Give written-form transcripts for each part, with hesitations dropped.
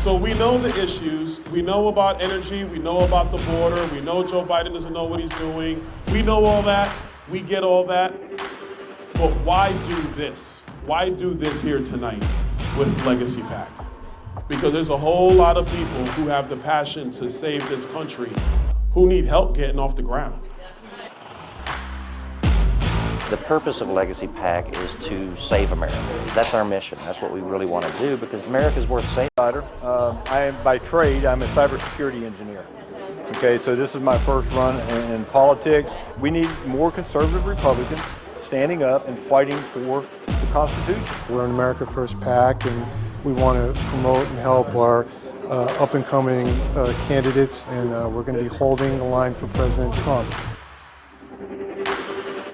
So we know the issues, we know about energy, we know about the border, we know Joe Biden doesn't know what he's doing. We know all that, we get all that. But why do this? Why do this here tonight with Legacy PAC? Because there's a whole lot of people who have the passion to save this country who need help getting off the ground. The purpose of Legacy PAC is to save America. That's our mission. That's what we really want to do because America's worth saving. I am by trade, I'm a cybersecurity engineer. Okay, so this is my first run in politics. We need more conservative Republicans standing up and fighting for the Constitution. We're an America First PAC, and we want to promote and help our up-and-coming candidates, and we're going to be holding the line for President Trump.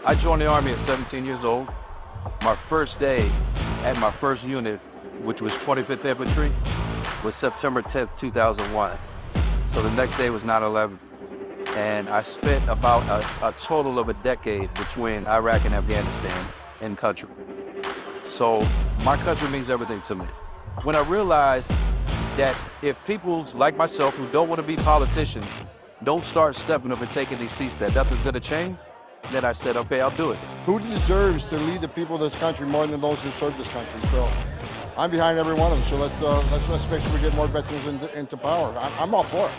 I joined the Army at 17 years old. My first day at my first unit, which was 25th Infantry, was September 10th, 2001. So the next day was 9/11. And I spent about a total of a decade between Iraq and Afghanistan in country. So my country means everything to me. When I realized that if people like myself who don't want to be politicians don't start stepping up and taking these seats, that nothing's going to change, then I said, okay, I'll do it. Who deserves to lead the people of this country more than those who serve this country? So I'm behind every one of them. So let's make sure we get more veterans into power. I'm all for it.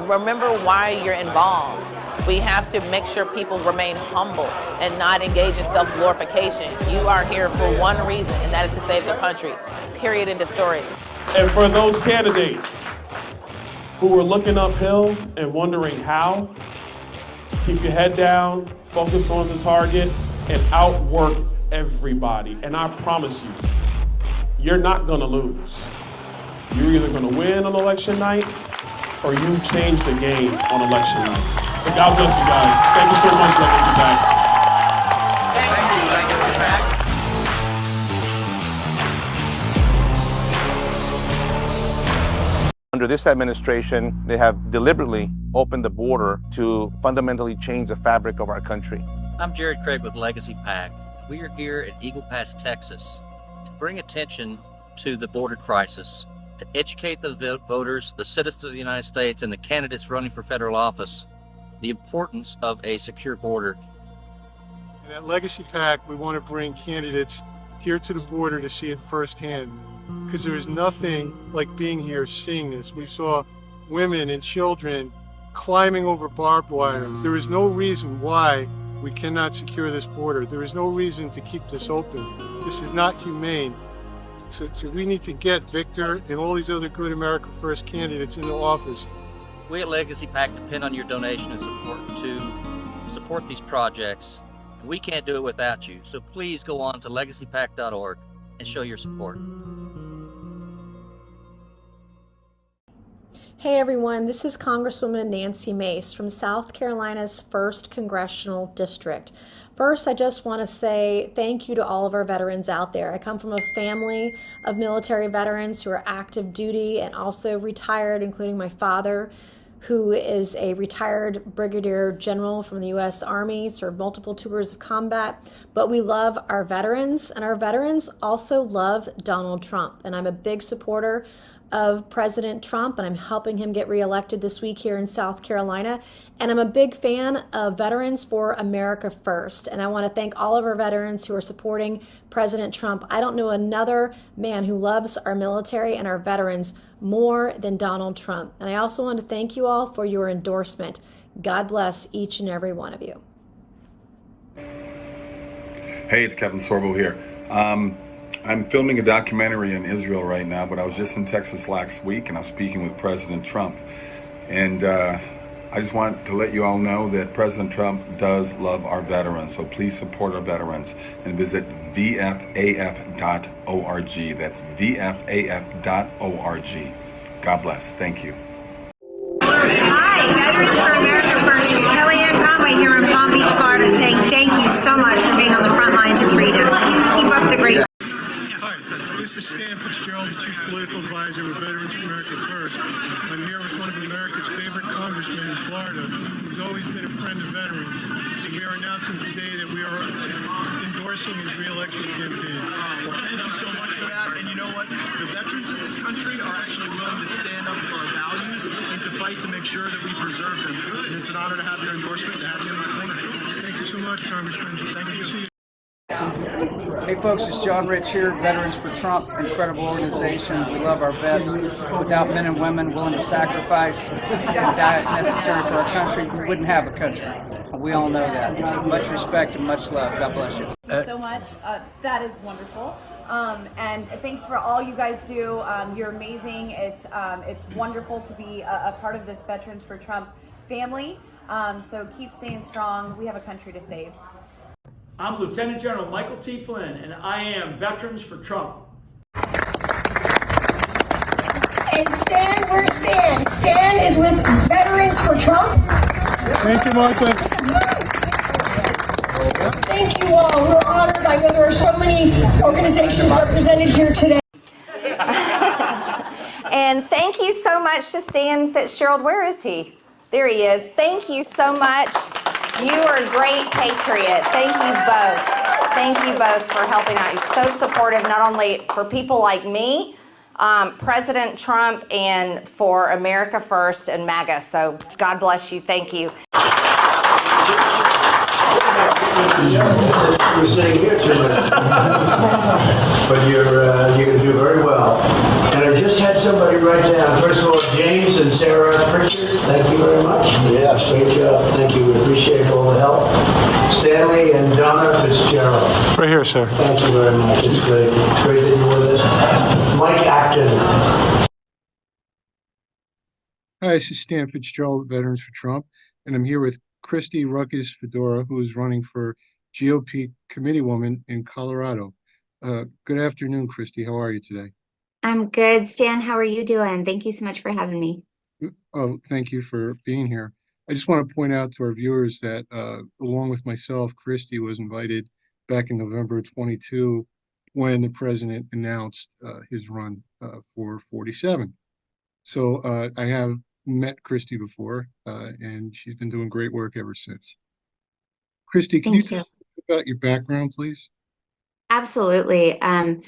Remember why you're involved. We have to make sure people remain humble and not engage in self-glorification. You are here for one reason, and that is to save the country. Period. End of story. And for those candidates who are looking uphill and wondering how, keep your head down, focus on the target, and outwork everybody. And I promise you, you're not gonna lose. You're either gonna win on election night or you change the game on election night. So God bless you guys. Thank you so much, Legacy PAC. Thank you, Legacy PAC. Under this administration, they have deliberately opened the border to fundamentally change the fabric of our country. I'm Jared Craig with Legacy PAC. We are here at Eagle Pass, Texas, to bring attention to the border crisis, to educate the voters, the citizens of the United States, and the candidates running for federal office, the importance of a secure border. And at Legacy PAC, we want to bring candidates here to the border to see it firsthand, because there is nothing like being here, seeing this. We saw women and children climbing over barbed wire. There is no reason why we cannot secure this border. There is no reason to keep this open. This is not humane. So we need to get Victor and all these other good America First candidates into office. We at Legacy PAC depend on your donation and support to support these projects. We can't do it without you. So please go on to legacypac.org and show your support. Hey everyone, this is Congresswoman Nancy Mace from South Carolina's 1st Congressional District. First, I just want to say thank you to all of our veterans out there. I come from a family of military veterans who are active duty and also retired, including my father, who is a retired brigadier general from the U.S. Army, served multiple tours of combat. But we love our veterans, and our veterans also love Donald Trump. And I'm a big supporter of President Trump, and I'm helping him get reelected this week here in South Carolina. And I'm a big fan of Veterans for America First. And I want to thank all of our veterans who are supporting President Trump. I don't know another man who loves our military and our veterans more than Donald Trump. And I also want to thank you all for your endorsement. God bless each and every one of you. Hey, it's Kevin Sorbo here. I'm filming a documentary in Israel right now, but I was just in Texas last week and I was speaking with President Trump. And I just want to let you all know that President Trump does love our veterans. So please support our veterans and visit VFAF.org. That's VFAF.org. God bless. Thank you. Hi, Veterans for America First. It's Kellyanne Conway here in Palm Beach, Florida, saying thank you so much for being on the front lines of freedom. Keep up the great. Hi, this is Stan Fitzgerald, the Chief Political Advisor with Veterans for America First. I'm here with one of America's favorite congressmen in Florida, who's always been a friend of veterans. And we are announcing today that we are endorsing his re-election campaign. Well, thank you so much for that. And you know what? The veterans in this country country are actually willing to stand up for our values and to fight to make sure that we preserve them. And it's an honor to have your endorsement, to have you in my corner. Thank you so much, Congressman. Thank you. Hey folks, it's John Rich here, Veterans for Trump, incredible organization. We love our vets. Without men and women willing to sacrifice and die if necessary for our country, we wouldn't have a country. We all know that. Much respect and much love. God bless you. Thank you so much. That is wonderful. And thanks for all you guys do. You're amazing. It's wonderful to be a part of this Veterans for Trump family. So keep staying strong. We have a country to save. I'm Lieutenant General Michael T. Flynn, and I am Veterans for Trump. And Stan, where's Stan? Stan is with Veterans for Trump. Thank you, Martha. Thank you all. We're honored. I know there are so many organizations represented here today. And thank you so much to Stan Fitzgerald. Where is he? There he is. Thank you so much. You are a great patriot. Thank you both. Thank you both for helping out. You're so supportive, not only for people like me, President Trump, and for America First and MAGA. So God bless you. Thank you. You're saying here too much, but you're going to do very well. And I just had somebody write down. First of all, James and Sarah Pritchard, thank you very much. Yes, great job. Thank you. We appreciate all the help. Stanley and Donna Fitzgerald. Right here, sir. Thank you very much. It's great. It's great that you're with us. Mike Acton. Hi, this is Stan Fitzgerald, Veterans for Trump, and I'm here with Christy Ruckus Fidura, who is running for GOP Committeewoman in Colorado. Good afternoon, Christy. How are you today? I'm good. Stan, how are you doing? Thank you so much for having me. Oh, thank you for being here. I just want to point out to our viewers that along with myself, Christy was invited back in November 22 when the president announced his run for 47. So I have met Christy before, and she's been doing great work ever since. Christy, can you tell us about your background, please? Absolutely. I'm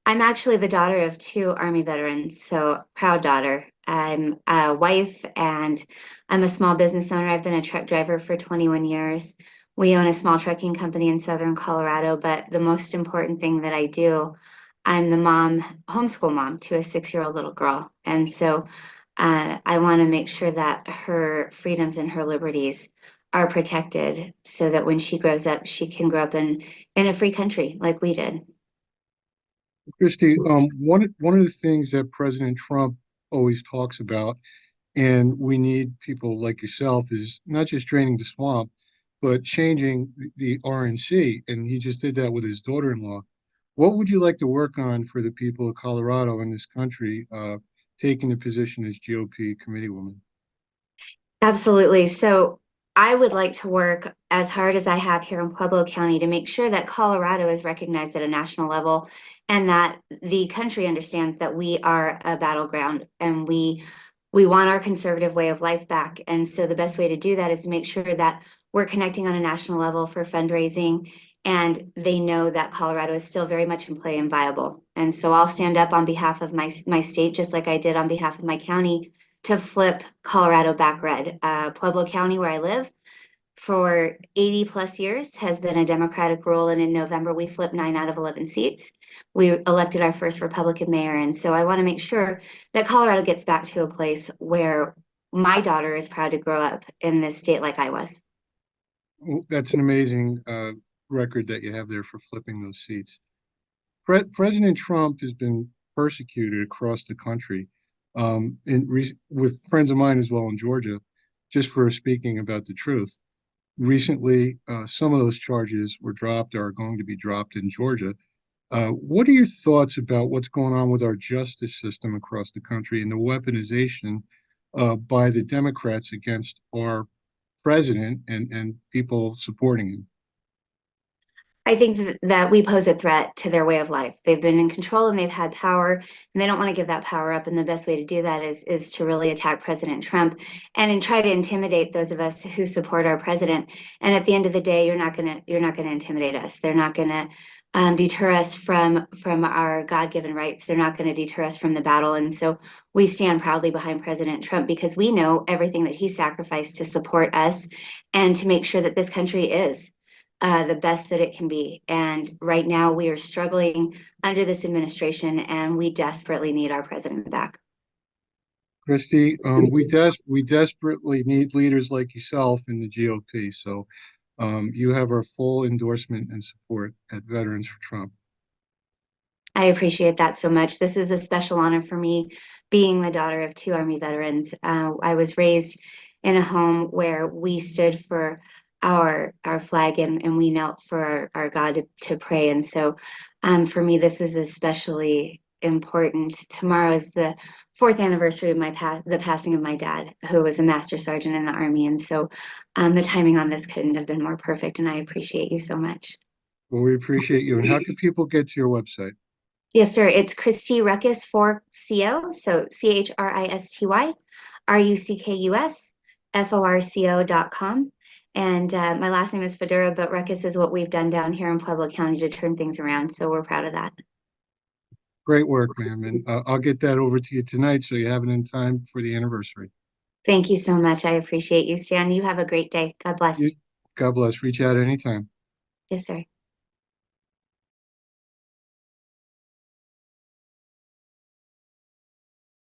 actually the daughter of 2 Army veterans, so proud daughter. I'm a wife and I'm a small business owner. I've been a truck driver for 21 years. We own a small trucking company in Southern Colorado, but the most important thing that I do, I'm the homeschool mom to a 6-year-old little girl. And so I want to make sure that her freedoms and her liberties are protected so that when she grows up, she can grow up in a free country like we did. Christy, one of the things that President Trump always talks about, and we need people like yourself, is not just draining the swamp, but changing the RNC. And he just did that with his daughter-in-law. What would you like to work on for the people of Colorado and this country taking the position as GOP Committeewoman? Absolutely. So I would like to work as hard as I have here in Pueblo County to make sure that Colorado is recognized at a national level and that the country understands that we are a battleground and we want our conservative way of life back. And so the best way to do that is to make sure that we're connecting on a national level for fundraising, and they know that Colorado is still very much in play and viable. And so I'll stand up on behalf of my state, just like I did on behalf of my county, to flip Colorado back red. Pueblo County, where I live, for 80 plus years has been a Democratic rule, and in November we flipped 9 out of 11 seats. We elected our first Republican mayor, and so I want to make sure that Colorado gets back to a place where my daughter is proud to grow up in this state like I was. Well, that's an amazing record that you have there for flipping those seats. President Trump has been persecuted across the country, with friends of mine as well in Georgia, just for speaking about the truth. Recently, some of those charges were dropped or are going to be dropped in Georgia. What are your thoughts about what's going on with our justice system across the country and the weaponization by the Democrats against our president and people supporting him? I think that we pose a threat to their way of life. They've been in control and they've had power, and they don't want to give that power up. And the best way to do that is to really attack President Trump and try to intimidate those of us who support our president. And at the end of the day, you're not gonna intimidate us. They're not gonna deter us from our God-given rights. They're not going to deter us from the battle. And so we stand proudly behind President Trump because we know everything that he sacrificed to support us and to make sure that this country is the best that it can be. And right now we are struggling under this administration, and we desperately need our president back. Christy, we desperately need leaders like yourself in the GOP. So you have our full endorsement and support at Veterans for Trump. I appreciate that so much. This is a special honor for me, being the daughter of 2 Army veterans. I was raised in a home where we stood for our flag and we knelt for our God to pray. And so for me, this is especially important. Tomorrow is the 4th anniversary of the passing of my dad, who was a master sergeant in the Army. And so the timing on this couldn't have been more perfect. And I appreciate you so much. Well, we appreciate you. And how can people get to your website? Yes, sir. It's Christy Ruckus for CO. So CHRISTY RUCKUS FORCO.com. And my last name is Fidura, but Ruckus is what we've done down here in Pueblo County to turn things around. So we're proud of that. Great work, ma'am. And I'll get that over to you tonight so you have it in time for the anniversary. Thank you so much. I appreciate you, Stan. You have a great day. God bless. God bless. Reach out anytime. Yes, sir.